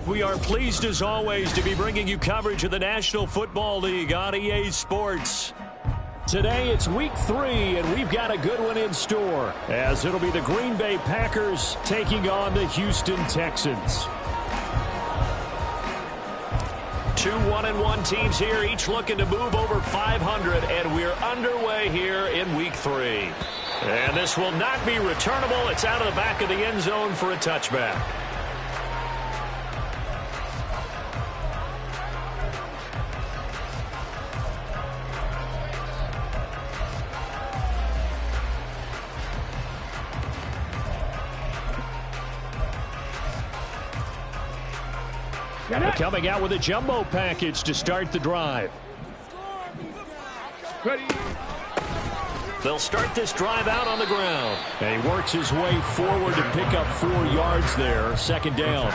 We are pleased as always to be bringing you coverage of the National Football League on EA Sports. Today it's week 3 and we've got a good one in store as it'll be the Green Bay Packers taking on the Houston Texans. 2 1-1 teams here, each looking to move over 500, and we're underway here in week 3. And this will not be returnable. It's out of the back of the end zone for a touchback. Coming out with a jumbo package to start the drive. Ready. They'll start this drive out on the ground. And he works his way forward to pick up 4 yards there. Second down.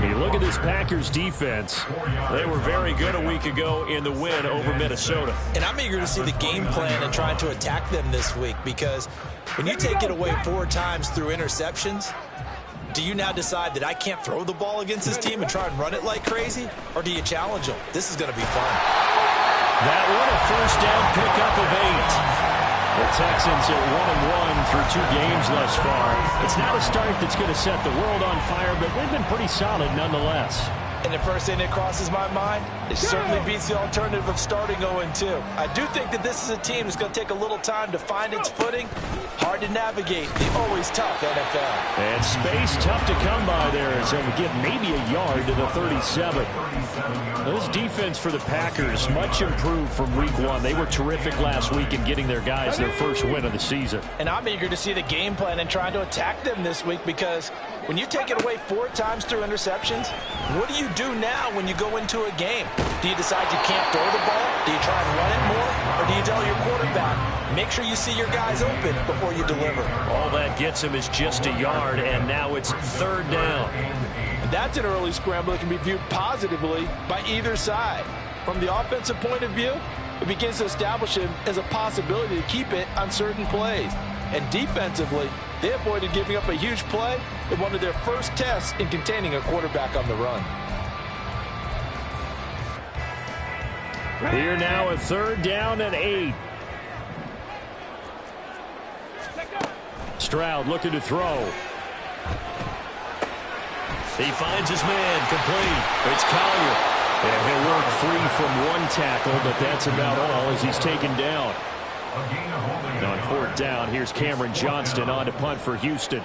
You look at this Packers defense. They were very good a week ago in the win over Minnesota. And I'm eager to see the game plan and trying to attack them this week, because when you take it away 4 times through interceptions, do you now decide that I can't throw the ball against this team and try and run it like crazy? Or do you challenge them? This is going to be fun. That one a first down pickup of 8. The Texans at 1-1 through 2 games thus far. It's not a start that's going to set the world on fire, but they've been pretty solid nonetheless. And the first thing that crosses my mind, it certainly beats the alternative of starting 0-2. I do think that this is a team that's going to take a little time to find its footing. Hard to navigate the always tough NFL. And space tough to come by there as they'll get maybe a yard to the 37. This defense for the Packers, much improved from week 1. They were terrific last week in getting their guys their first win of the season. And I'm eager to see the game plan and trying to attack them this week, because when you take it away 4 times through interceptions, what do you do now when you go into a game? Do you decide you can't throw the ball? Do you try and run it more? Or do you tell your quarterback, make sure you see your guys open before you deliver? All that gets him is just a yard, and now it's 3rd down. That's an early scramble that can be viewed positively by either side. From the offensive point of view, it begins to establish him as a possibility to keep it on certain plays. And defensively, they avoided giving up a huge play in one of their first tests in containing a quarterback on the run. Here now at 3rd down and 8. Stroud looking to throw. He finds his man, complete. It's Collier. And he'll work free from 1 tackle, but that's about all as he's taken down. On 4th down, here's Cameron Johnston on to punt for Houston.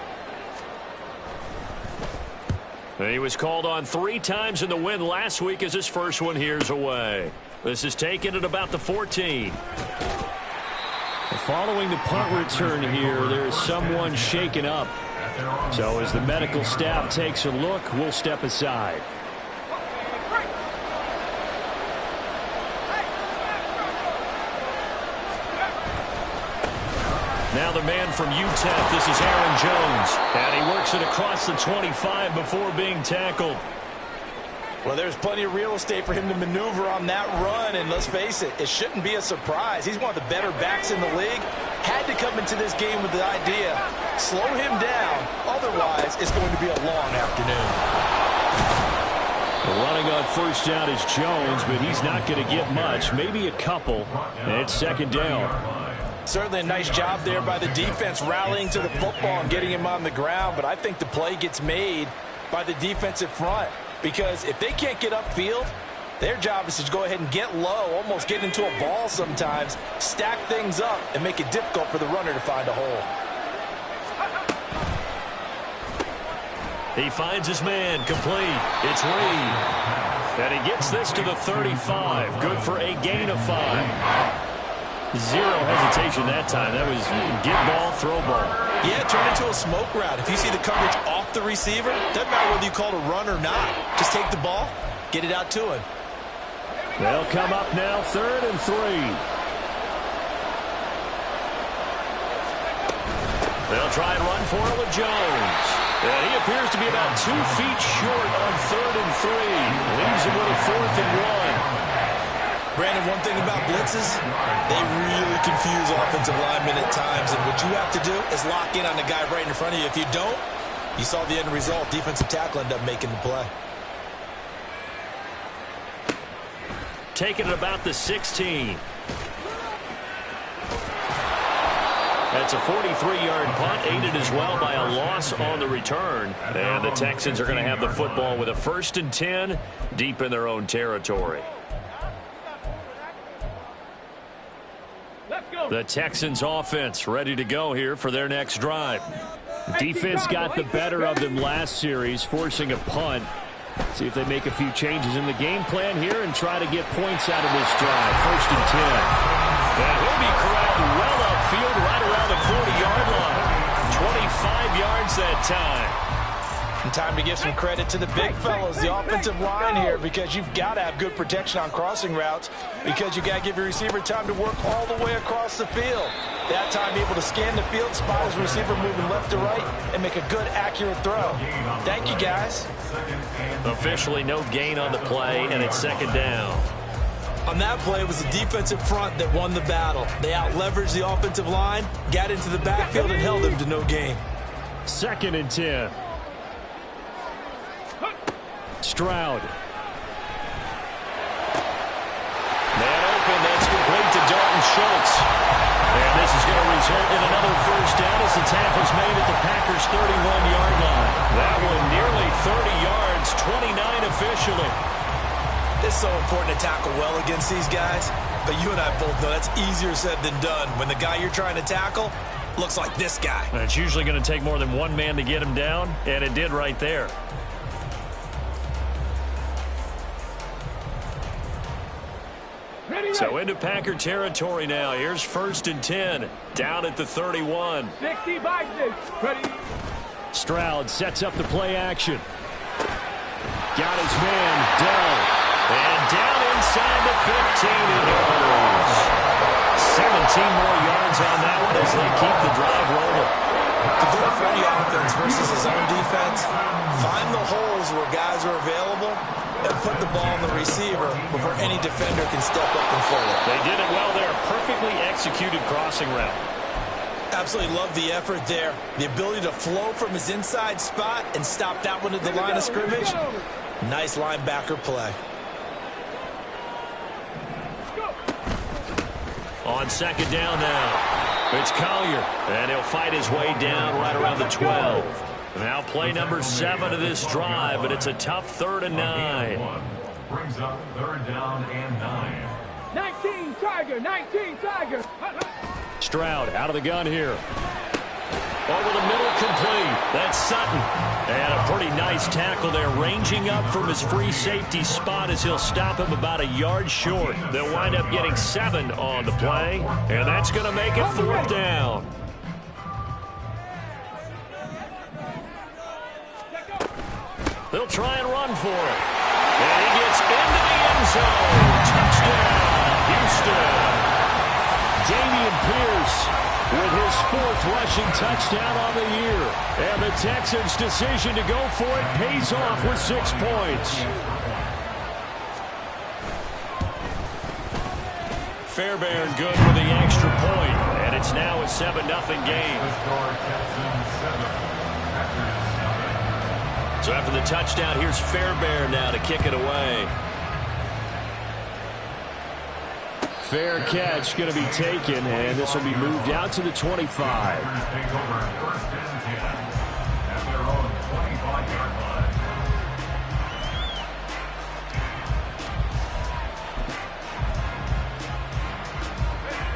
He was called on 3 times in the win last week as his first one here's away. This is taken at about the 14. Following the punt return here, there's someone shaken up. So as the medical staff takes a look, we'll step aside. Now the man from UTEP, this is Aaron Jones. And he works it across the 25 before being tackled. Well, there's plenty of real estate for him to maneuver on that run, and let's face it, it shouldn't be a surprise. He's one of the better backs in the league. Had to come into this game with the idea, slow him down, otherwise it's going to be a long afternoon. Running on 1st down is Jones, but he's not going to get much, maybe a couple, and it's 2nd down. Certainly a nice job there by the defense rallying to the football and getting him on the ground, but I think the play gets made by the defensive front. Because if they can't get upfield, their job is to go ahead and get low, almost get into a ball sometimes, stack things up, and make it difficult for the runner to find a hole. He finds his man, complete. It's Reed. And he gets this to the 35. Good for a gain of 5. Zero hesitation that time. That was get ball, throw ball. Yeah, turn into a smoke route. If you see the coverage off the receiver, doesn't matter whether you call it a run or not. Just take the ball, get it out to him. They'll come up now, 3rd and 3. They'll try and run for it with Jones. And he appears to be about 2 feet short on 3rd and 3. Leaves him with a 4th and 1. Brandon, one thing about blitzes, they really confuse offensive linemen at times, and what you have to do is lock in on the guy right in front of you. If you don't, You saw the end result. Defensive tackle ended up making the play. Taking it about the 16. That's a 43-yard punt, aided as well by a loss on the return. And the Texans are going to have the football with a 1st and 10 deep in their own territory. The Texans offense ready to go here for their next drive. Defense got the better of them last series, forcing a punt. See if they make a few changes in the game plan here and try to get points out of this drive. 1st and 10. And he'll be corralled well upfield right around the 40-yard line. 25 yards that time. And time to give some credit to the big fellows, the offensive line here, because you've got to have good protection on crossing routes because you've got to give your receiver time to work all the way across the field. That time able to scan the field, spot his receiver moving left to right, and make a good, accurate throw. Thank you, guys. Officially no gain on the play, and it's 2nd down. On that play, it was the defensive front that won the battle. They out-leveraged the offensive line, got into the backfield, and held him to no gain. 2nd and 10. Stroud. Man open, that's complete to Dalton Schultz. And this is going to result in another 1st down as the tackle's made at the Packers' 31-yard line. That one nearly 30 yards, 29 officially. It's so important to tackle well against these guys, but you and I both know that's easier said than done when the guy you're trying to tackle looks like this guy. And it's usually going to take more than one man to get him down, and it did right there. So into Packer territory now. Here's 1st and 10. Down at the 31. 60 by 6. Ready. Stroud sets up the play action. Got his man, Dell. And down inside the 15 it goes. 17 more yards on that one as they keep the drive rolling. The goal for any offense versus his own defense, find the holes where guys are available and put the ball on the receiver before any defender can step up and forward. They did it well there. Perfectly executed crossing route. Absolutely love the effort there. The ability to flow from his inside spot and stop that one at the line of scrimmage. Nice linebacker play. On 2nd down now, it's Collier, and he'll fight his way down right around the 12. Now play number 7 of this drive, but it's a tough 3rd and 9. Brings up 3rd down and 9. 19 Tiger, 19 Tiger. Stroud out of the gun here. Over the middle, complete. That's Sutton. And a pretty nice tackle there, ranging up from his free safety spot as he'll stop him about a yard short. They'll wind up getting 7 on the play, and that's going to make it 4th down. They'll try and run for it. And he gets into the end zone. Touchdown, Houston. Damian Pierce with his 4th rushing touchdown on the year. And the Texans' decision to go for it pays off with 6 points. Fairbairn good for the extra point. And it's now a 7-0 game. So after the touchdown, here's Fairbairn now to kick it away. Fair catch going to be taken, and this will be moved out to the 25.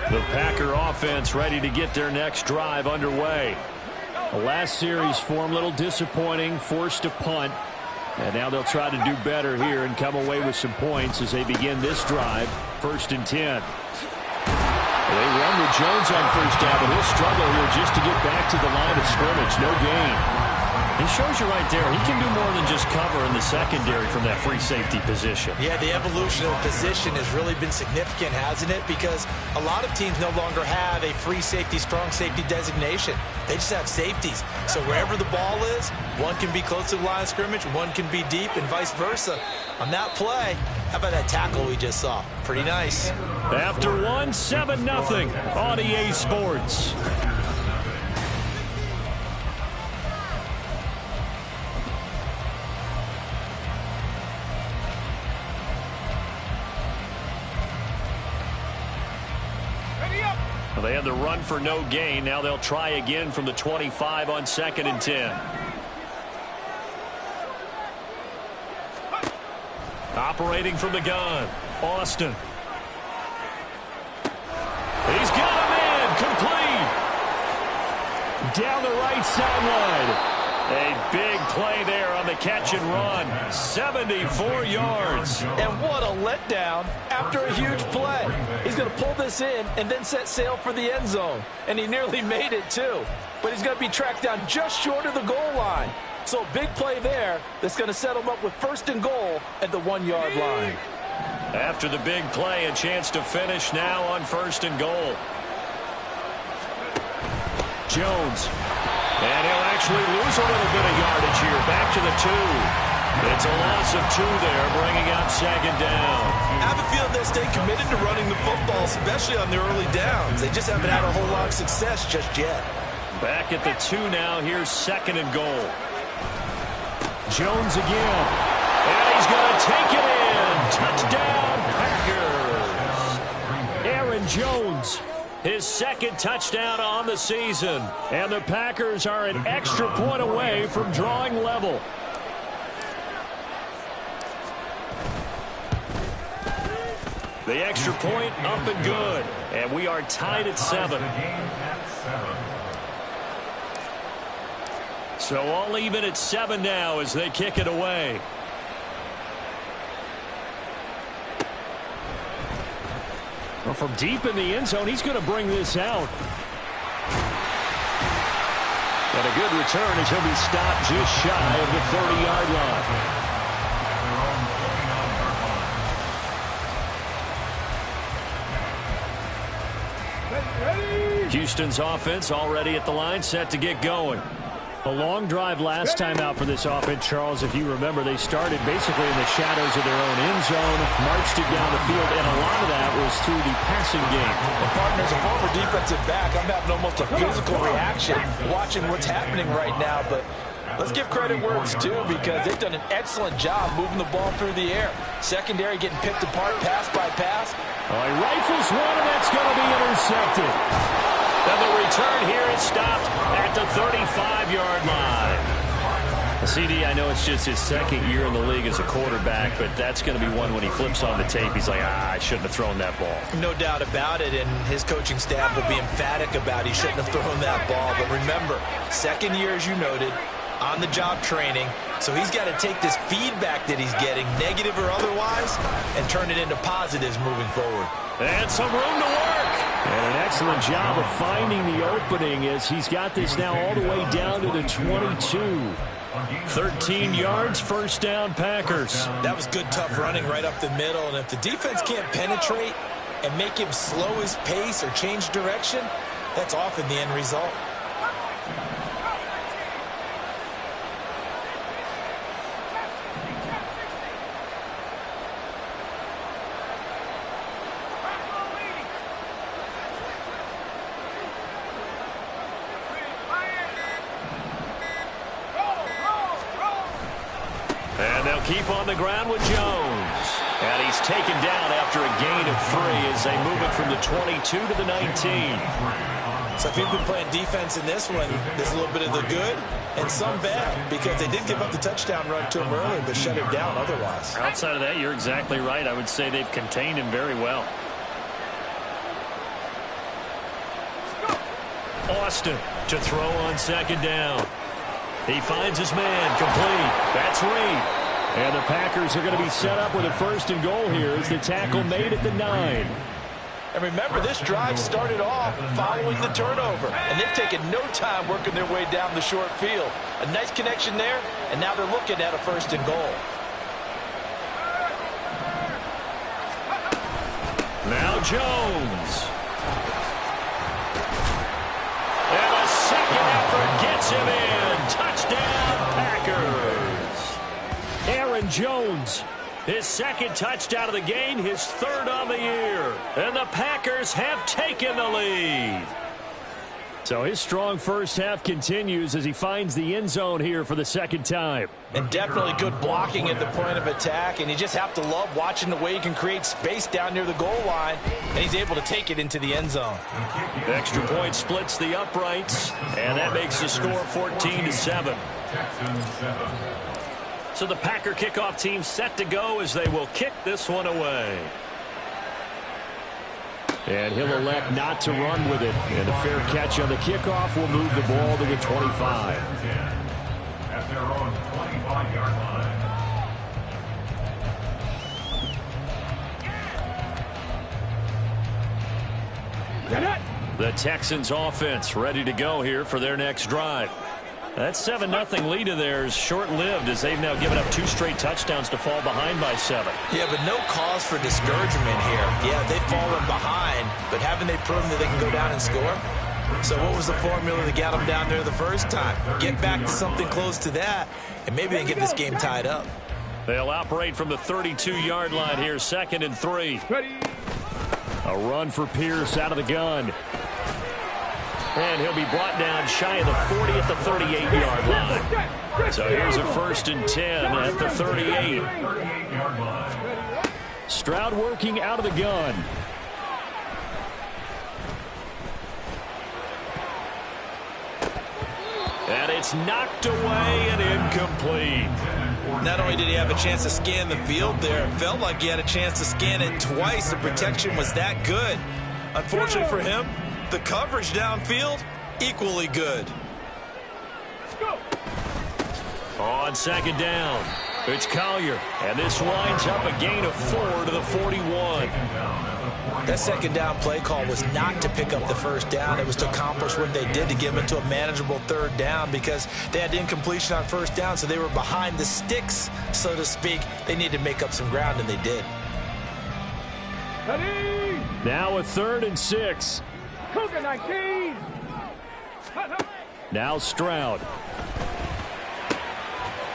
The Packer offense ready to get their next drive underway. The last series for them, a little disappointing, forced a punt. And now they'll try to do better here and come away with some points as they begin this drive, 1st and 10. They run with Jones on 1st down, but he'll struggle here just to get back to the line of scrimmage. No gain. He shows you right there, he can do more than just cover in the secondary from that free safety position. Yeah, the evolution of the position has really been significant, hasn't it? Because a lot of teams no longer have a free safety, strong safety designation. They just have safeties. So wherever the ball is, one can be close to the line of scrimmage, one can be deep, and vice versa. On that play, how about that tackle we just saw? Pretty nice. After one, 7-0 on EA Sports. Well, they had the run for no gain. Now they'll try again from the 25 on 2nd and 10. Operating from the gun, Austin. He's got him in, complete. Down the right sideline. A big play there on the catch and run. 74 yards. And what a letdown after a huge play. He's going to pull this in and then set sail for the end zone. And he nearly made it, too. But he's going to be tracked down just short of the goal line. So a big play there that's going to set him up with 1st and goal at the 1-yard line. After the big play, a chance to finish now on 1st and goal. Jones. And he'll actually lose a little bit of yardage here. Back to the 2. It's a loss of 2 there, bringing out 2nd down. I have a feeling they'll stay committed to running the football, especially on their early downs. They just haven't had a whole lot of success just yet. Back at the 2 now. Here's 2nd and goal. Jones again. And he's going to take it in. Touchdown, Packers. Aaron Jones. His 2nd touchdown on the season. And the Packers are an extra point away from drawing level. The extra point up and good. And we are tied at 7. So all even at 7 now as they kick it away. Well, from deep in the end zone, he's going to bring this out. And a good return as he'll be stopped just shy of the 30-yard line. Houston's offense already at the line, set to get going. A long drive last time out for this offense, Charles. If you remember, they started basically in the shadows of their own end zone, marched it down the field, and a lot of that was through the passing game. Well, partner, as a former defensive back, I'm having almost a physical reaction watching what's happening right now. But let's give credit where it's due because they've done an excellent job moving the ball through the air. Secondary getting picked apart pass by pass. He rifles one, and that's going to be intercepted. And the return here is stopped at the 35-yard line. CD, I know it's just his 2nd year in the league as a quarterback, but that's going to be one when he flips on the tape. He's like, I shouldn't have thrown that ball. No doubt about it, and his coaching staff will be emphatic about he shouldn't have thrown that ball. But remember, 2nd year, as you noted, on-the-job training. So he's got to take this feedback that he's getting, negative or otherwise, and turn it into positives moving forward. And some room to work. And an excellent job of finding the opening as he's got this now all the way down to the 22. 13 yards, 1st down, Packers. That was good, tough running right up the middle. And if the defense can't penetrate and make him slow his pace or change direction, that's often the end result. Keep on the ground with Jones. And he's taken down after a gain of 3 as they move it from the 22 to the 19. So if you've been playing defense in this one, there's a little bit of the good and some bad because they did give up the touchdown run to him earlier but shut him down otherwise. Outside of that, you're exactly right. I would say they've contained him very well. Austin to throw on 2nd down. He finds his man, complete. That's Reed. And the Packers are going to be set up with a 1st and goal here as the tackle made at the 9. And remember, this drive started off following the turnover. And they've taken no time working their way down the short field. A nice connection there, and now they're looking at a 1st and goal. Now Jones. And a 2nd effort gets him in. Touchdown, Packers. Aaron Jones, his 2nd touchdown of the game, his 3rd on the year. And the Packers have taken the lead. So his strong first half continues as he finds the end zone here for the second time. And definitely good blocking at the point of attack, and you just have to love watching the way he can create space down near the goal line, and he's able to take it into the end zone. The extra point splits the uprights, and that makes the score 14-7. So the Packer kickoff team set to go as they will kick this one away. And he'll elect not to run with it. And a fair catch on the kickoff will move the ball to the 25. At their own 25-yard line. The Texans offense ready to go here for their next drive. That 7-0 lead of theirs short-lived as they've now given up 2 straight touchdowns to fall behind by 7. Yeah, but no cause for discouragement here. Yeah, they've fallen behind, but haven't they proven that they can go down and score? So what was the formula that got them down there the first time? Get back to something close to that, and maybe they get this game tied up. They'll operate from the 32-yard line here, 2nd and 3. A run for Pierce out of the gun. And he'll be brought down shy of the 40 at the 38-yard line. So here's a 1st and 10 at the 38. Stroud working out of the gun. And it's knocked away and incomplete. Not only did he have a chance to scan the field there, it felt like he had a chance to scan it twice. The protection was that good. Unfortunately for him, the coverage downfield, equally good. On 2nd down, it's Collier. And this winds up a gain of 4 to the 41. That 2nd down play call was not to pick up the 1st down. It was to accomplish what they did to get them into a manageable 3rd down because they had incompletion on 1st down, so they were behind the sticks, so to speak. They needed to make up some ground, and they did. Now a 3rd and 6. Cougar 19. Now Stroud.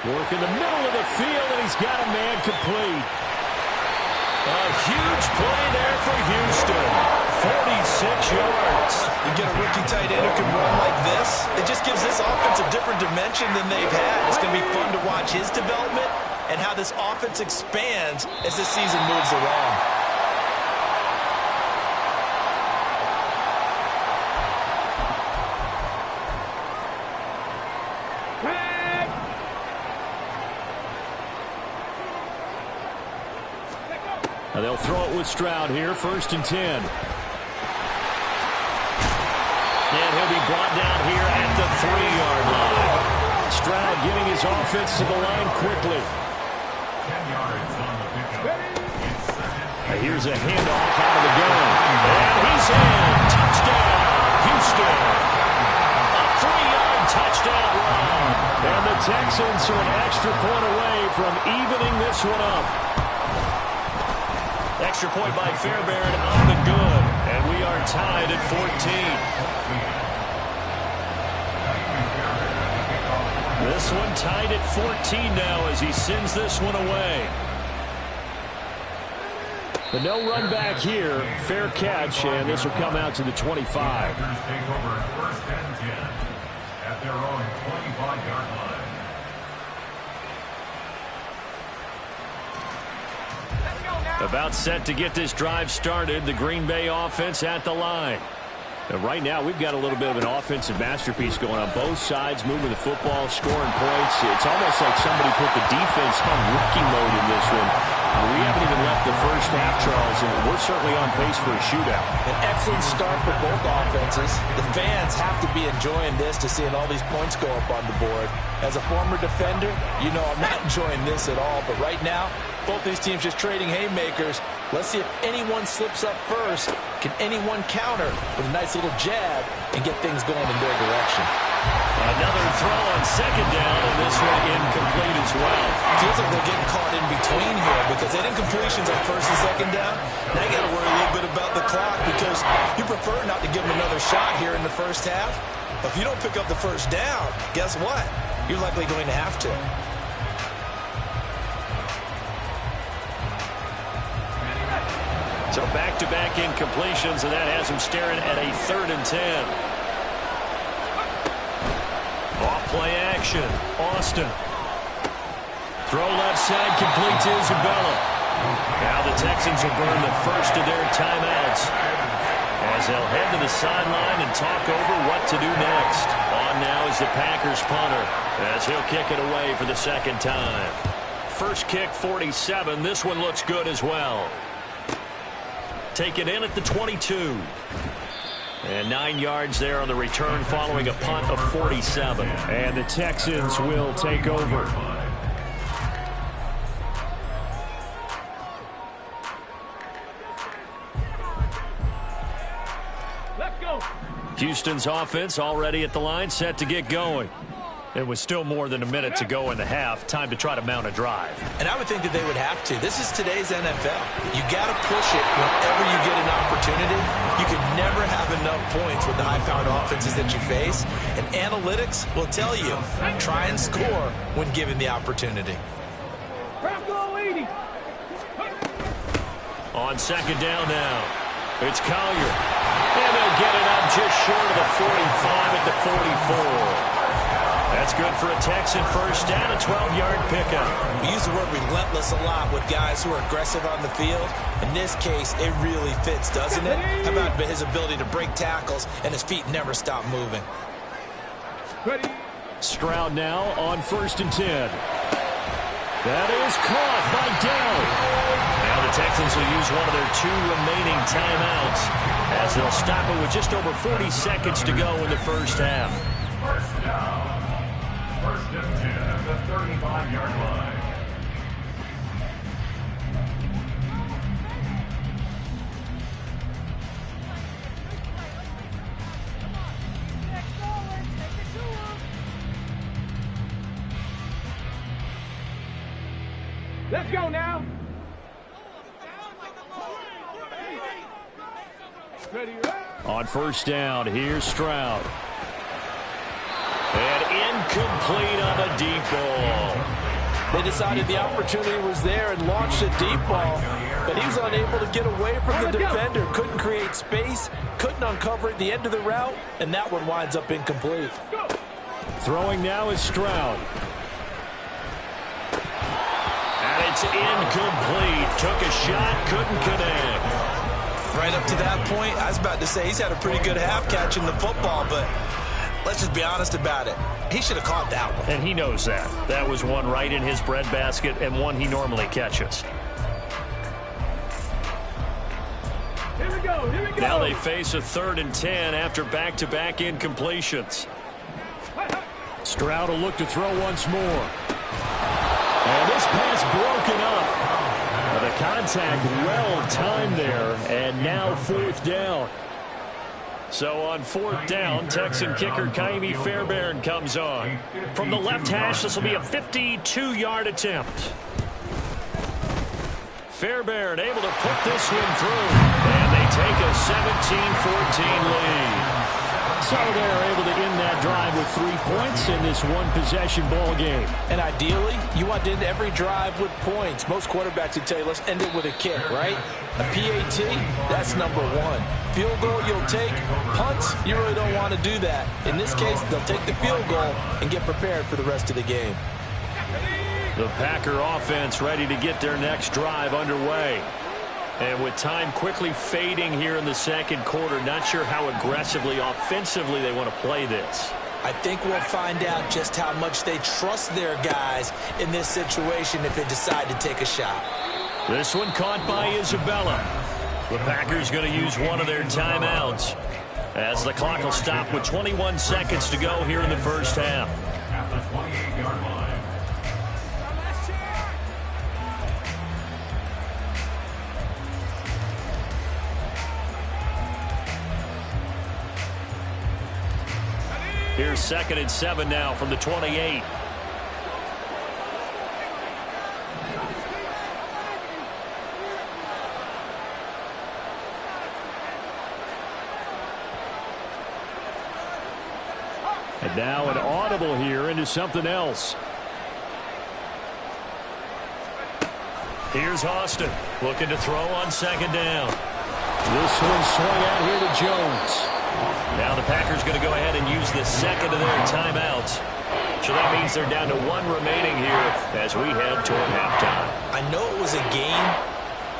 Work in the middle of the field, and he's got a man complete. A huge play there for Houston. 46 yards. You get a rookie tight end who can run like this, it just gives this offense a different dimension than they've had. It's going to be fun to watch his development and how this offense expands as this season moves along. They'll throw it with Stroud here, 1st and 10. And he'll be brought down here at the 3-yard line. Stroud getting his offense to the line quickly. 10 yards on the pickup. Here's a handoff out of the gun. And he's in. Touchdown, Houston. A 3-yard touchdown run. And the Texans are an extra point away from evening this one up. Extra point by Fairbairn on the good. And we are tied at 14. This one tied at 14 now as he sends this one away. But no run back here. Fair catch, and this will come out to the 25. Take over 1st and 10 at their own 25-yard line. About set to get this drive started. The Green Bay offense at the line. And right now, we've got a little bit of an offensive masterpiece going on both sides, moving the football, scoring points. It's almost like somebody put the defense on rookie mode in this one. We haven't even left the first half, Charles, and we're certainly on pace for a shootout. An excellent start for both offenses. The fans have to be enjoying this to seeing all these points go up on the board. As a former defender, you know I'm not enjoying this at all. But right now, both these teams just trading haymakers. Let's see if anyone slips up first. Can anyone counter with a nice little jab and get things going in their direction? Another throw on 2nd down, and this one incomplete as well. Feels like they're getting caught in between here because they had incompletions on 1st and 2nd down. Now you got to worry a little bit about the clock because you prefer not to give them another shot here in the first half. But if you don't pick up the 1st down, guess what? You're likely going to have to. So back-to-back incompletions, and that has him staring at a 3rd and 10. action. Austin. Throw left side, complete to Isabella. Now the Texans will burn the first of their timeouts as they'll head to the sideline and talk over what to do next. On now is the Packers punter as he'll kick it away for the second time. First kick, 47. This one looks good as well. Taken in at the 22. And 9 yards there on the return following a punt of 47. And the Texans will take over. Let's go. Houston's offense already at the line, set to get going. It was still more than a minute to go in the half. Time to try to mount a drive. And I would think that they would have to. This is today's NFL. You got to push it whenever you get an opportunity. You can never have enough points with the high-powered offenses that you face. And analytics will tell you, try and score when given the opportunity. Bronco 80. On second down now, it's Collier. And they'll get it up just short of the 45 at the 44. That's good for a Texan first down, a 12-yard pickup. We use the word relentless a lot with guys who are aggressive on the field. In this case, it really fits, doesn't it? How about his ability to break tackles and his feet never stop moving? Ready. Stroud now on 1st and 10. That is caught by Dell. Now the Texans will use one of their 2 remaining timeouts as they'll stop it with just over 40 seconds to go in the first half. First down. First and 10 at the 35-yard line. Let's go now. Ready. On first down, here's Stroud. And incomplete on a deep ball. They decided the opportunity was there and launched a deep ball, but he was unable to get away from the defender. Couldn't create space, couldn't uncover at the end of the route, and that one winds up incomplete. Throwing now is Stroud. And it's incomplete. Took a shot, couldn't connect. Right up to that point, I was about to say he's had a pretty good half catching the football, but let's just be honest about it. He should have caught that one. And he knows that. That was one right in his breadbasket and one he normally catches. Here we go. Here we go. Now they face a 3rd and 10 after back-to-back incompletions. Stroud will look to throw once more. And this pass broken up. The contact well timed there, and now 4th down. So on 4th down, Texan kicker Kaimi Fairbairn comes on. From the left hash, this will be a 52-yard attempt. Fairbairn able to put this one through, and they take a 17-14 lead. So they're able to end that drive with 3 points in this one-possession ball game. And ideally, you want to end every drive with points. Most quarterbacks would tell you, let's end it with a kick, right? A PAT, that's number 1. Field goal you'll take. Punts, you really don't want to do that. In this case, they'll take the field goal and get prepared for the rest of the game. The Packer offense ready to get their next drive underway. And with time quickly fading here in the second quarter, not sure how aggressively, offensively they want to play this. I think we'll find out just how much they trust their guys in this situation if they decide to take a shot. This one caught by Isabella. The Packers going to use one of their timeouts as the clock will stop with 21 seconds to go here in the first half. At the 28-yard line. Here's 2nd and 7 now from the 28. And now an audible here into something else. Here's Austin looking to throw on 2nd down. This one swung out here to Jones. Now the Packers going to go ahead and use the 2nd of their timeouts So that means they're down to 1 remaining here as we head toward halftime. I know it was a game,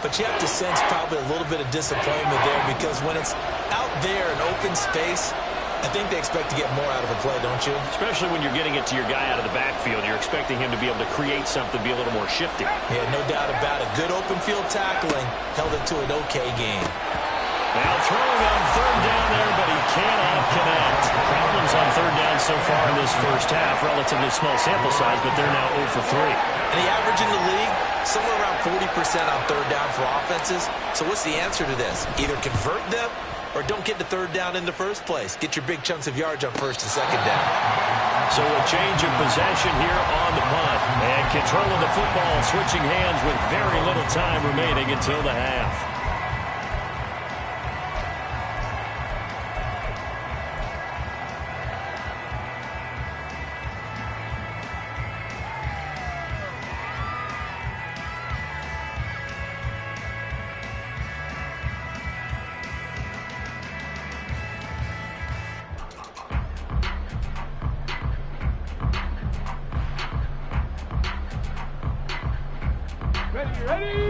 but you have to sense probably a little bit of disappointment there because when it's out there in open space, I think they expect to get more out of a play, don't you? Especially when you're getting it to your guy out of the backfield. You're expecting him to be able to create something, be a little more shifty. Yeah, no doubt about it. Good open field tackling held it to an okay game. Now throwing on 3rd down there, but he cannot connect. Problems on 3rd down so far in this first half. Relatively small sample size, but they're now 0 for 3. And the average in the league, somewhere around 40% on 3rd down for offenses. So what's the answer to this? Either convert them or don't get to 3rd down in the first place. Get your big chunks of yards on 1st and 2nd down. So a change of possession here on the punt. And controlling the football, switching hands with very little time remaining until the half.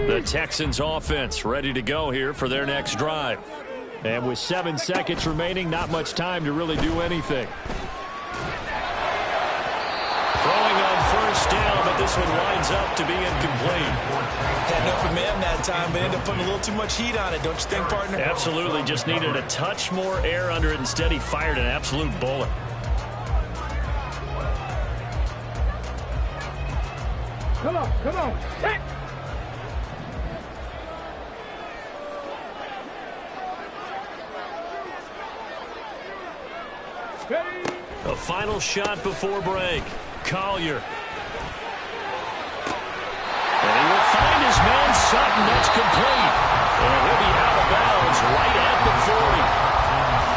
The Texans offense ready to go here for their next drive. And with 7 seconds remaining, not much time to really do anything. Throwing on 1st down, but this one winds up to be incomplete. Had an open man that time, but ended up putting a little too much heat on it, don't you think, partner? Absolutely. Just needed a touch more air under it. Instead, he fired an absolute bullet. Come on, come on. Hit. A final shot before break. Collier. And he will find his man Sutton. That's complete. And he'll be out of bounds right at the 40.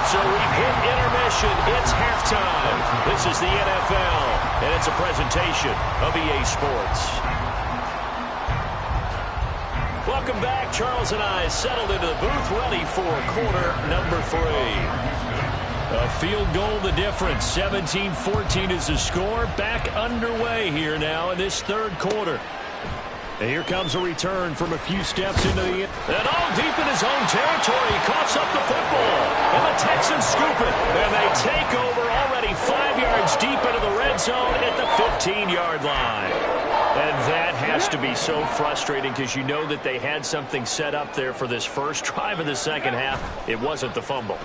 So we've hit intermission. It's halftime. This is the NFL, and it's a presentation of EA Sports. Welcome back. Charles and I settled into the booth, ready for quarter number 3. A field goal the difference. 17-14 is the score. Back underway here now in this 3rd quarter. And here comes a return from a few steps into the... And all deep in his own territory. He coughs up the football. And the Texans scoop it. And they take over already 5 yards deep into the red zone at the 15-yard line. And that has to be so frustrating because you know that they had something set up there for this first drive of the second half. It wasn't the fumble.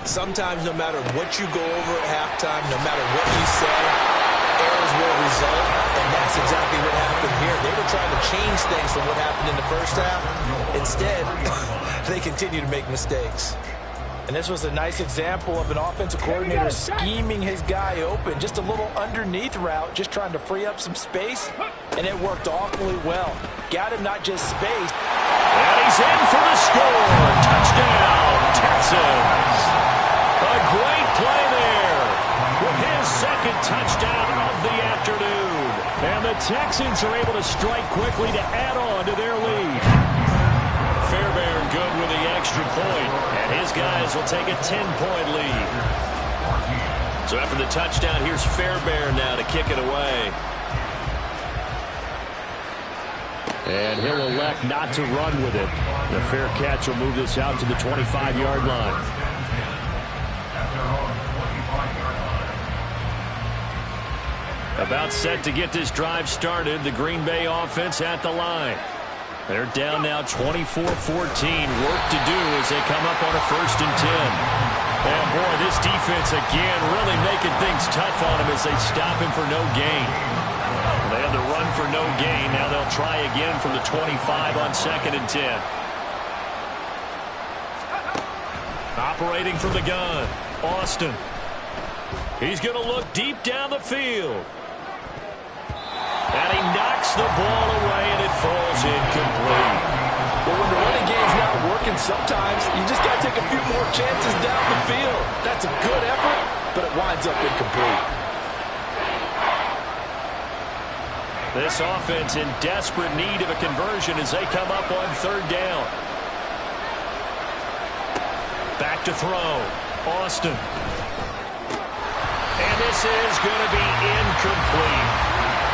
Sometimes no matter what you go over at halftime, no matter what you say, errors will result, and that's exactly what happened here. They were trying to change things from what happened in the first half. Instead, they continue to make mistakes. And this was a nice example of an offensive coordinator scheming his guy open. Just a little underneath route, just trying to free up some space, and it worked awfully well. Got him not just space. And he's in for the score. Touchdown, Texans. A great play there with his 2nd touchdown of the afternoon. And the Texans are able to strike quickly to add on to their lead. Fairbairn good with the extra point, and his guys will take a 10-point lead. So after the touchdown, here's Fairbairn now to kick it away. And he'll elect not to run with it. The fair catch will move this out to the 25-yard line. About set to get this drive started. The Green Bay offense at the line. They're down now 24-14. Work to do as they come up on a 1st and 10. And boy, this defense again really making things tough on him as they stop him for no gain. They had the run for no gain. Now they'll try again from the 25 on 2nd and 10. Operating from the gun, Austin. He's going to look deep down the field. And he knocks the ball away, and it falls incomplete. Well, when the running game's not working, sometimes you just got to take a few more chances down the field. That's a good effort, but it winds up incomplete. This offense in desperate need of a conversion as they come up on 3rd down. Back to throw. Austin. And this is going to be incomplete.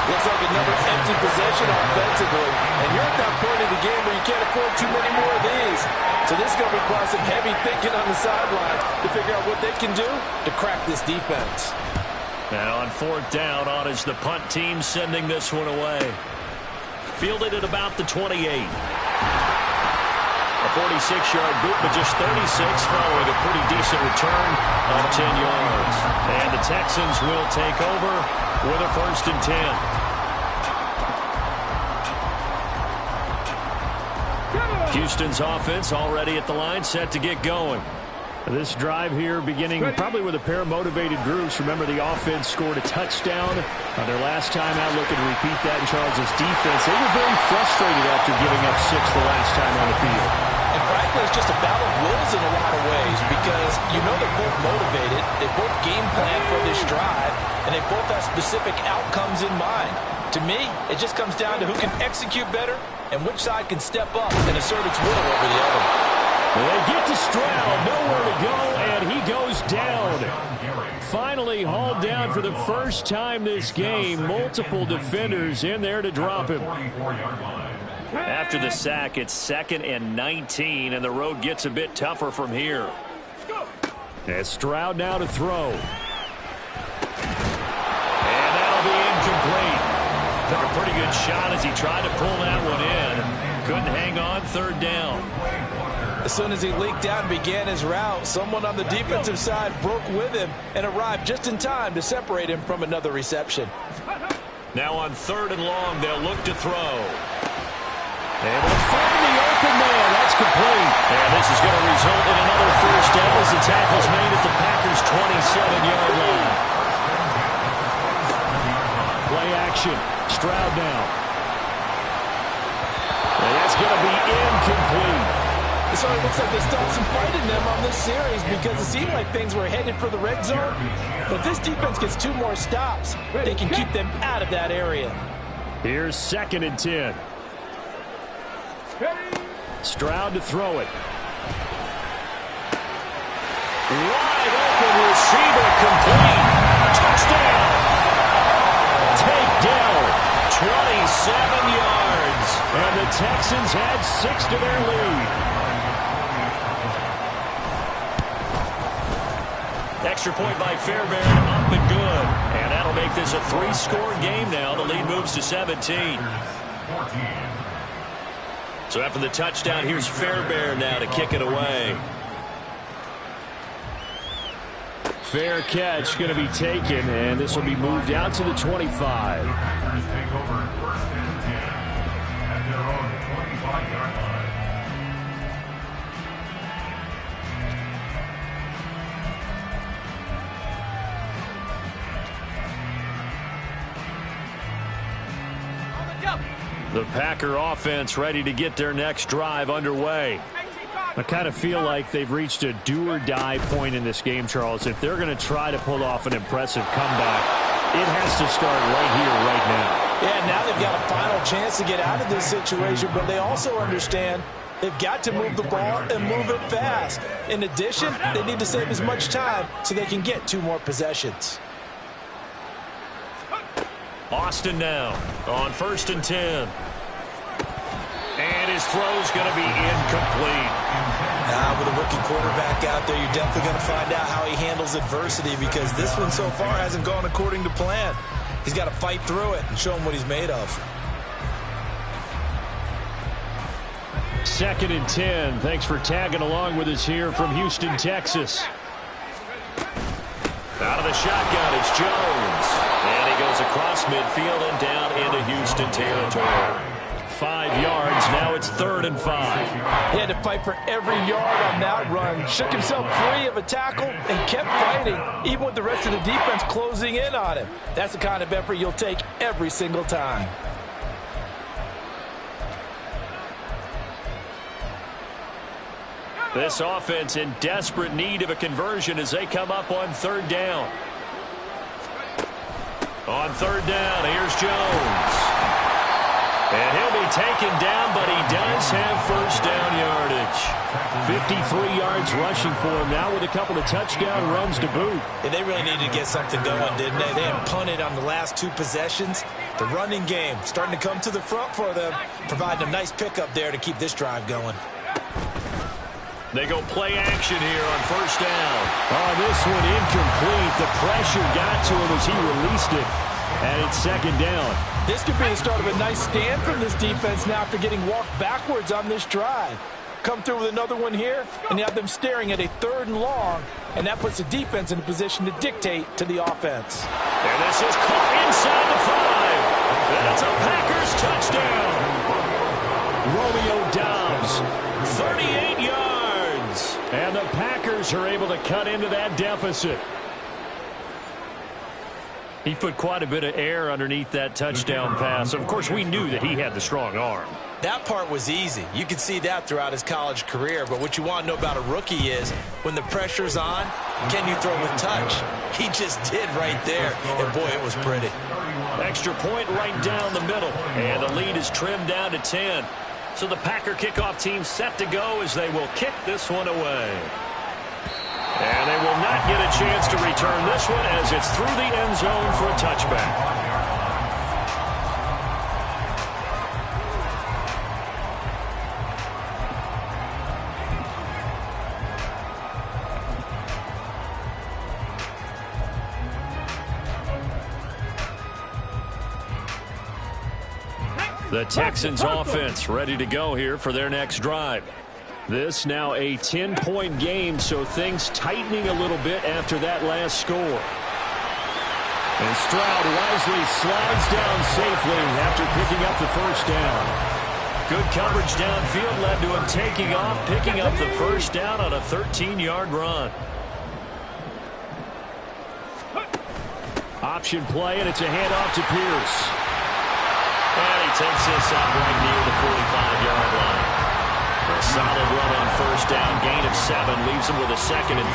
Looks like another empty possession offensively. And you're at that point in the game where you can't afford too many more of these. So this is going to require some heavy thinking on the sidelines to figure out what they can do to crack this defense. Now on fourth down, on is the punt team sending this one away. Fielded at about the 28. A 46-yard boot, but just 36 following a pretty decent return of 10 yards. And the Texans will take over with a 1st and 10. Houston's offense already at the line, set to get going. This drive here beginning probably with a pair of motivated groups. Remember, the offense scored a touchdown their last time out, looking to repeat that in Charles' defense. They were very frustrated after giving up 6 the last time on the field. And frankly, it's just a battle of wills in a lot of ways because you know they're both motivated, they both game plan for this drive, and they both have specific outcomes in mind. To me, it just comes down to who can execute better and which side can step up and assert its will over the other. They get to Stroud, nowhere to go, and he goes down. Finally hauled down for the first time this game. Multiple defenders in there to drop him. After the sack, it's 2nd and 19, and the road gets a bit tougher from here. And Stroud now to throw. And that'll be incomplete. Took a pretty good shot as he tried to pull that one in. Couldn't hang on, 3rd down. As soon as he leaked out and began his route, someone on the defensive side broke with him and arrived just in time to separate him from another reception. Now on 3rd and long, they'll look to throw. Able to find the open man. That's complete. And this is going to result in another 1st down as the tackle's made at the Packers' 27-yard line. Play action. Stroud now. And that's going to be incomplete. It sort of looks like they stopped some fight in them on this series because it seemed like things were headed for the red zone. But if this defense gets 2 more stops, they can keep them out of that area. Here's 2nd and 10. Stroud to throw it. Wide open receiver, complete. Touchdown. Takedown. 27 yards. And the Texans add 6 to their lead. Extra point by Fairbairn, up and good. And that'll make this a 3-score game now. The lead moves to 17. So after the touchdown, here's Fairbairn now to kick it away. Fair catch going to be taken, and this will be moved out to the 25. Take over 1st and 10 at their own 25-yard line. The Packer offense ready to get their next drive underway. I kind of feel like they've reached a do-or-die point in this game, Charles. If they're going to try to pull off an impressive comeback, it has to start right here, right now. Yeah, now they've got a final chance to get out of this situation, but they also understand they've got to move the ball and move it fast. In addition, they need to save as much time so they can get 2 more possessions. Austin now on 1st and 10. And his throw's going to be incomplete. With a rookie quarterback out there, you're definitely going to find out how he handles adversity because this one so far hasn't gone according to plan. He's got to fight through it and show him what he's made of. 2nd and 10. Thanks for tagging along with us here from Houston, Texas. Out of the shotgun, it's Jones. And he goes across midfield and down into Houston territory. 5 yards. Now it's 3rd and 5. He had to fight for every yard on that run. Shook himself free of a tackle and kept fighting, even with the rest of the defense closing in on him. That's the kind of effort you'll take every single time. This offense in desperate need of a conversion as they come up on 3rd down. On 3rd down, here's Jones. And he'll be taken down, but he does have 1st down yardage. 53 yards rushing for him now with a couple of touchdown runs to boot. And they really needed to get something going, didn't they? They had punted on the last 2 possessions. The running game starting to come to the front for them, providing a nice pickup there to keep this drive going. They go play action here on first down. Oh, this one incomplete. The pressure got to him as he released it. And it's second down. This could be the start of a nice stand from this defense now after getting walked backwards on this drive. Come through with another one here, and you have them staring at a 3rd and long, and that puts the defense in a position to dictate to the offense. And this is caught inside the 5. That's a Packers touchdown. Romeo Doubs, 38 yards. And the Packers are able to cut into that deficit. He put quite a bit of air underneath that touchdown pass. Of course, we knew that he had the strong arm. That part was easy. You could see that throughout his college career. But what you want to know about a rookie is when the pressure's on, can you throw with touch? He just did right there. And, boy, it was pretty. Extra point right down the middle. And the lead is trimmed down to 10. So the Packer kickoff team set to go as they will kick this one away. And they will not get a chance to return this one as it's through the end zone for a touchback. The Texans offense ready to go here for their next drive. This now a 10-point game, so things tightening a little bit after that last score. And Stroud wisely slides down safely after picking up the first down. Good coverage downfield led to him taking off, picking up the first down on a 13-yard run. Option play, and it's a handoff to Pierce. And he takes this out right near the 45-yard line. A solid run on first down, gain of 7, leaves him with a 2nd and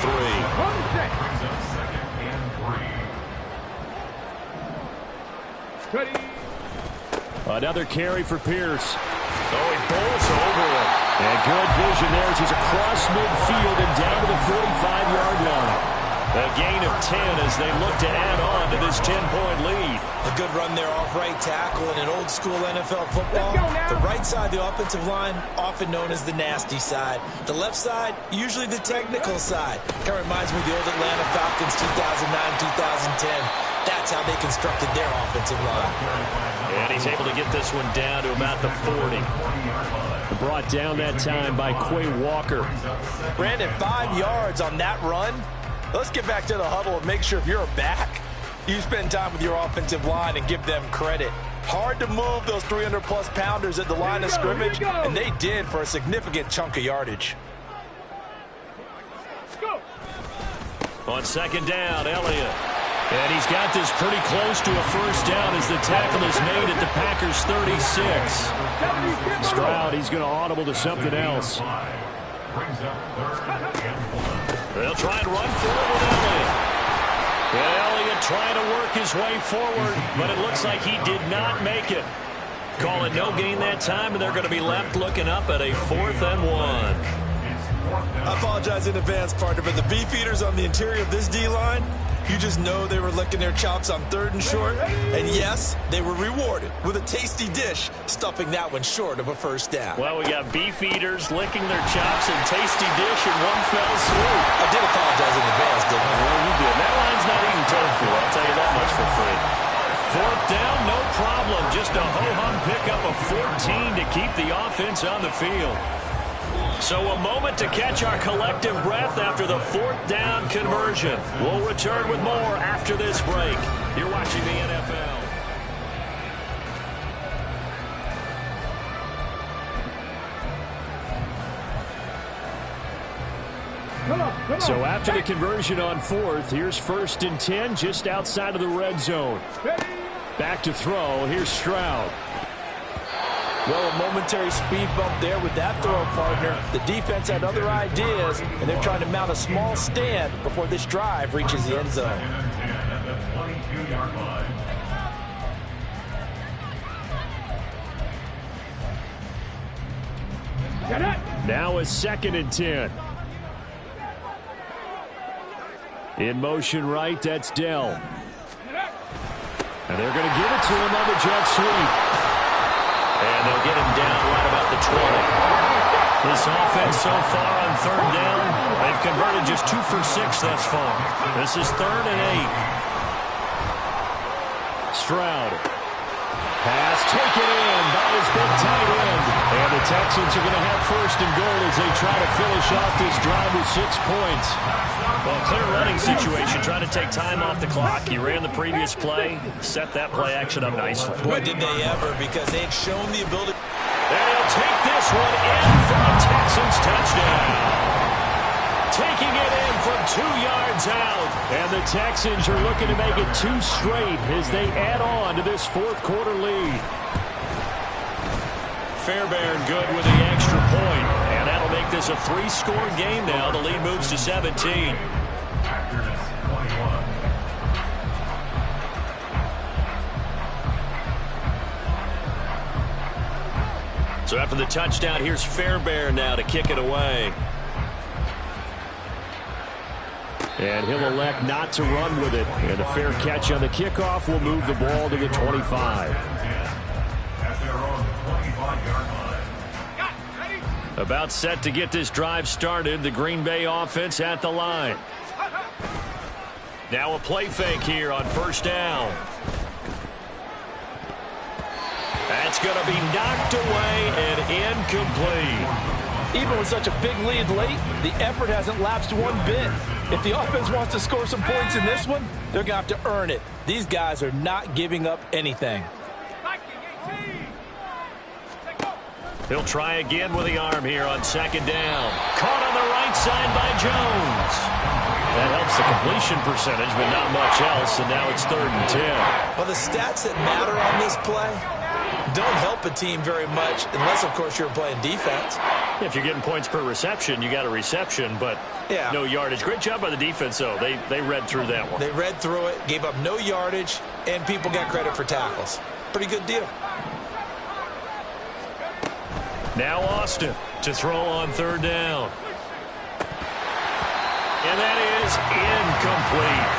3. Another carry for Pierce. Oh, he bowls over it. And good vision there as he's across midfield and down to the 45-yard line. A gain of 10 as they look to add on to this 10-point lead. A good run there off right tackle in an old-school NFL football. The right side of the offensive line, often known as the nasty side. The left side, usually the technical side. Kind of reminds me of the old Atlanta Falcons 2009-2010. That's how they constructed their offensive line. And he's able to get this one down to about the 40. Brought down that time by Quay Walker. Brandon, 5 yards on that run. Let's get back to the huddle and make sure if you're a back, you spend time with your offensive line and give them credit. Hard to move those 300-plus pounders at the line of scrimmage, and they did for a significant chunk of yardage. On second down, Elliott. And he's got this pretty close to a first down as the tackle is made at the Packers' 36. Stroud, he's going to audible to something else. They'll try and run for it with Elliott. And Elliott trying to work his way forward, but it looks like he did not make it. Call it no gain that time, and they're going to be left looking up at a 4th and 1. I apologize in advance, partner, but the beefeaters on the interior of this D-line, you just know they were licking their chops on 3rd and short. And yes, they were rewarded with a tasty dish, stuffing that one short of a first down. Well, we got beefeaters licking their chops and tasty dish in one fell swoop. I did apologize in advance, didn't I? Well, you did. That line's not eating tofu, I'll tell you that much for free. 4th down, no problem. Just a ho-hum pickup of 14 to keep the offense on the field. So a moment to catch our collective breath after the 4th down conversion. We'll return with more after this break. You're watching the NFL. So after the conversion on 4th, here's 1st and 10 just outside of the red zone. Back to throw. Here's Stroud. Well, a momentary speed bump there with that throw, partner. The defense had other ideas, and they're trying to mount a small stand before this drive reaches the end zone. Now a 2nd and 10. In motion right, that's Dell. And they're going to give it to him on the jet sweep. And they'll get him down right about the 20. This offense so far on 3rd down, they've converted just 2 for 6 thus far. This is 3rd and 8. Stroud. Pass taken in by his big tight end. And the Texans are going to have 1st and goal as they try to finish off this drive with 6 points. Well, clear running situation, trying to take time off the clock. He ran the previous play, set that play action up nicely. Boy, did they ever, because they'd shown the ability. And he'll take this one in for a Texans touchdown. Taking it in from 2 yards out. And the Texans are looking to make it 2 straight as they add on to this 4th quarter lead. Fairbairn good with the extra point. And that'll make this a 3-score game now. The lead moves to 17. So after the touchdown, here's Fairbairn now to kick it away. And he'll elect not to run with it. And a fair catch on the kickoff will move the ball to the 25. About set to get this drive started. The Green Bay offense at the line. Now a play fake here on 1st down. That's going to be knocked away and incomplete. Even with such a big lead late, the effort hasn't lapsed one bit. If the offense wants to score some points in this one, they're going to have to earn it. These guys are not giving up anything. He'll try again with the arm here on 2nd down. Caught on the right side by Jones. That helps the completion percentage, but not much else, and now it's 3rd and 10. Well, the stats that matter on this play don't help a team very much unless, of course, you're playing defense. If you're getting points per reception, you got a reception, but no yardage. Great job by the defense, though. They read through that one. They read through it, gave up no yardage, and people got credit for tackles. Pretty good deal. Now Austin to throw on 3rd down. And that is incomplete.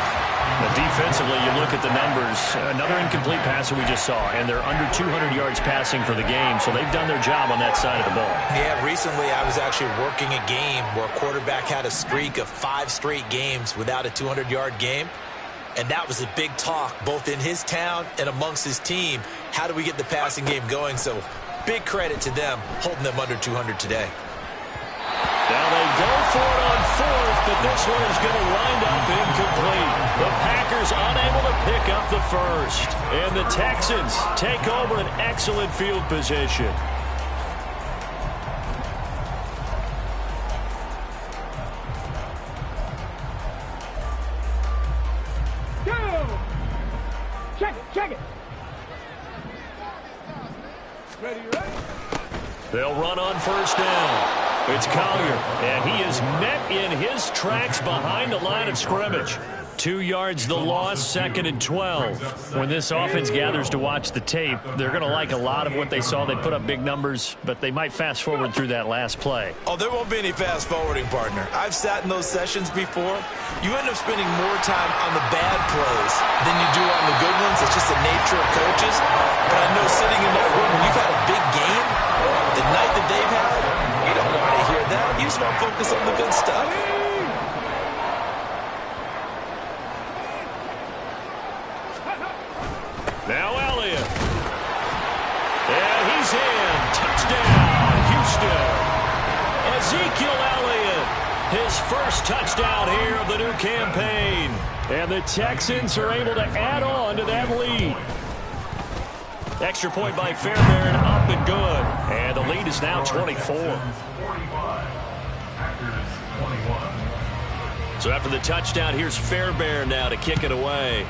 But defensively, you look at the numbers. Another incomplete pass that we just saw, and they're under 200 yards passing for the game, so they've done their job on that side of the ball. Yeah, recently I was actually working a game where a quarterback had a streak of 5 straight games without a 200-yard game, and that was a big talk both in his town and amongst his team. How do we get the passing game going? So big credit to them holding them under 200 today. Now they go for it on 4th, but this one is going to wind up incomplete. The Packers unable to pick up the 1st. And the Texans take over an excellent field position. Go! Check it. Ready? They'll run on 1st down. It's Collier, and he is met in his tracks behind the line of scrimmage. 2 yards the loss, 2nd and 12. When this offense gathers to watch the tape, they're going to like a lot of what they saw. They put up big numbers, but they might fast forward through that last play. Oh, there won't be any fast forwarding, partner. I've sat in those sessions before. You end up spending more time on the bad plays than you do on the good ones. It's just the nature of coaches. But I know sitting in that room, when you've had a big game, the night that they've had, you don't want to hear that. You just want to focus on the good stuff. Now Elliott. And he's in. Touchdown, Houston. Ezekiel Elliott, his 1st touchdown here of the new campaign. And the Texans are able to add on to that lead. Extra point by Fairbairn, up and good. And the lead is now 24. So after the touchdown, here's Fairbairn now to kick it away.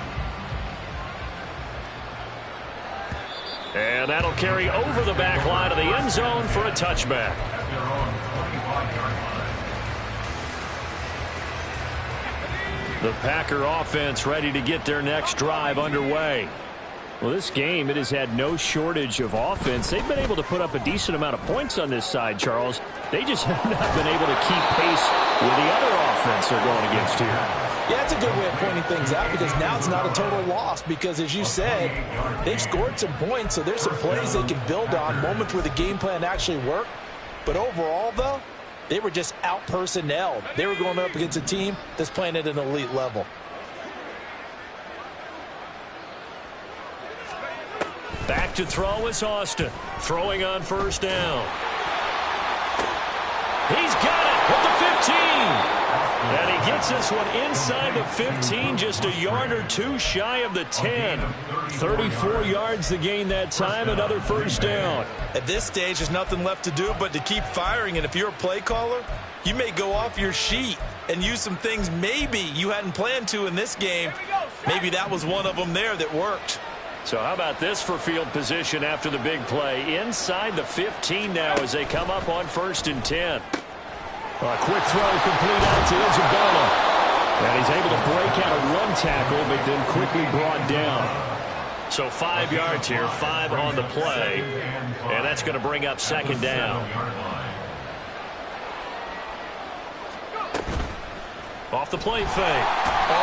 And that'll carry over the back line of the end zone for a touchback. The Packer offense ready to get their next drive underway. Well, this game, it has had no shortage of offense. They've been able to put up a decent amount of points on this side, Charles. They just have not been able to keep pace with the other offense they're going against here. Yeah, that's a good way of pointing things out because now it's not a total loss because, as you said, they've scored some points, so there's some plays they can build on, moments where the game plan actually worked. But overall, though, they were just out-personnelled. They were going up against a team that's playing at an elite level. Back to throw is Austin. Throwing on first down. He's got it at the 15. And he gets this one inside the 15, just a yard or two shy of the 10. 34 yards to gain that time, another first down. At this stage, there's nothing left to do but to keep firing. And if you're a play caller, you may go off your sheet and use some things maybe you hadn't planned to in this game. Maybe that was one of them there that worked. So how about this for field position after the big play? Inside the 15 now as they come up on 1st and 10. A quick throw complete out to Isabella. And he's able to break out a run tackle, but then quickly brought down. So 5 yards here, 5 on the play. And that's going to bring up 2nd down. Off the play fake.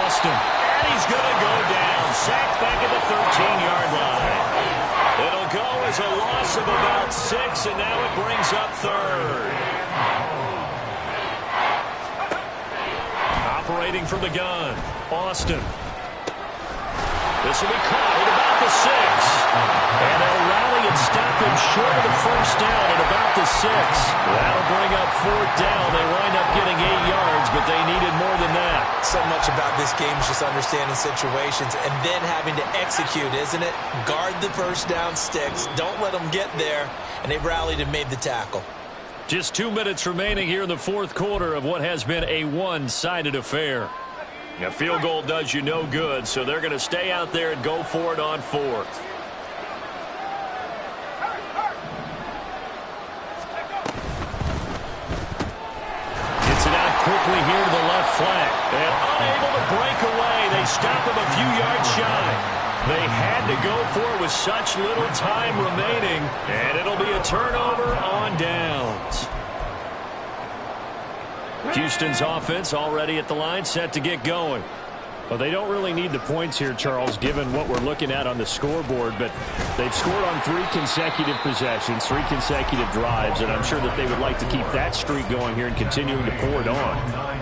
Austin. And he's going to go down. Sacked back at the 13-yard line. It'll go as a loss of about 6, and now it brings up 3rd. Operating from the gun, Austin. This will be caught at about the 6. And they'll rally and stop him short of the first down at about the 6. That'll bring up 4th down. They wind up getting 8 yards, but they needed more than that. So much about this game is just understanding situations and then having to execute, isn't it? Guard the first down sticks. Don't let them get there. And they rallied and made the tackle. Just 2 minutes remaining here in the 4th quarter of what has been a one-sided affair. A field goal does you no good, so they're going to stay out there and go for it on 4th. Gets it out quickly here to the left flank. And unable to break away. They stop him a few yards shy. They had to go for it with such little time remaining, and it'll be a turnover on downs. Houston's offense already at the line, set to get going. Well, they don't really need the points here, Charles, given what we're looking at on the scoreboard, but they've scored on 3 consecutive possessions, 3 consecutive drives, and I'm sure that they would like to keep that streak going here and continuing to pour it on.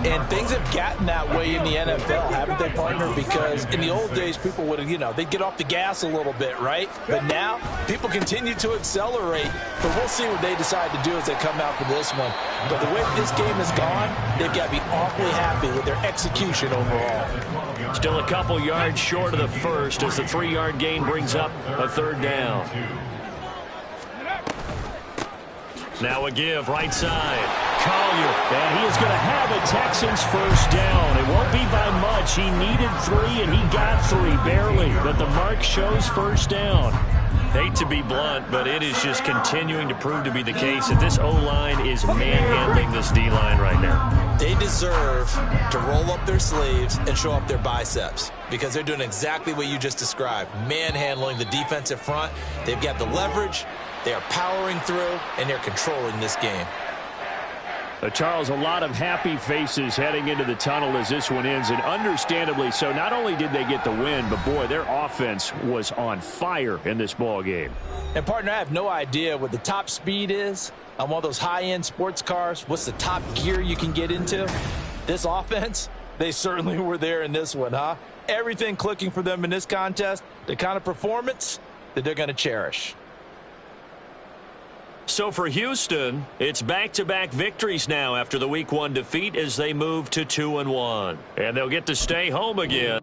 And things have gotten that way in the NFL, haven't they, partner? Because in the old days, people would have, they'd get off the gas a little bit, right? But now, people continue to accelerate, but we'll see what they decide to do as they come out for this one. But the way this game has gone, they've got to be awfully happy with their execution overall. Still a couple yards short of the first as the 3-yard gain brings up a 3rd down. Now a give right side. Collier, and he is going to have a Texans first down. It won't be by much. He needed 3, and he got 3, barely. But the mark shows first down. Hate to be blunt, but it is just continuing to prove to be the case that this O-line is manhandling this D-line right now. They deserve to roll up their sleeves and show up their biceps because they're doing exactly what you just described, manhandling the defensive front. They've got the leverage, they are powering through, and they're controlling this game. Charles, a lot of happy faces heading into the tunnel as this one ends, and understandably so. Not only did they get the win, but boy, their offense was on fire in this ball game. And partner, I have no idea what the top speed is on one of those high-end sports cars. What's the top gear you can get into? This offense, they certainly were there in this one, huh? Everything clicking for them in this contest, the kind of performance that they're going to cherish. So for Houston, it's back-to-back victories now after the Week 1 defeat as they move to 2-1. And they'll get to stay home again.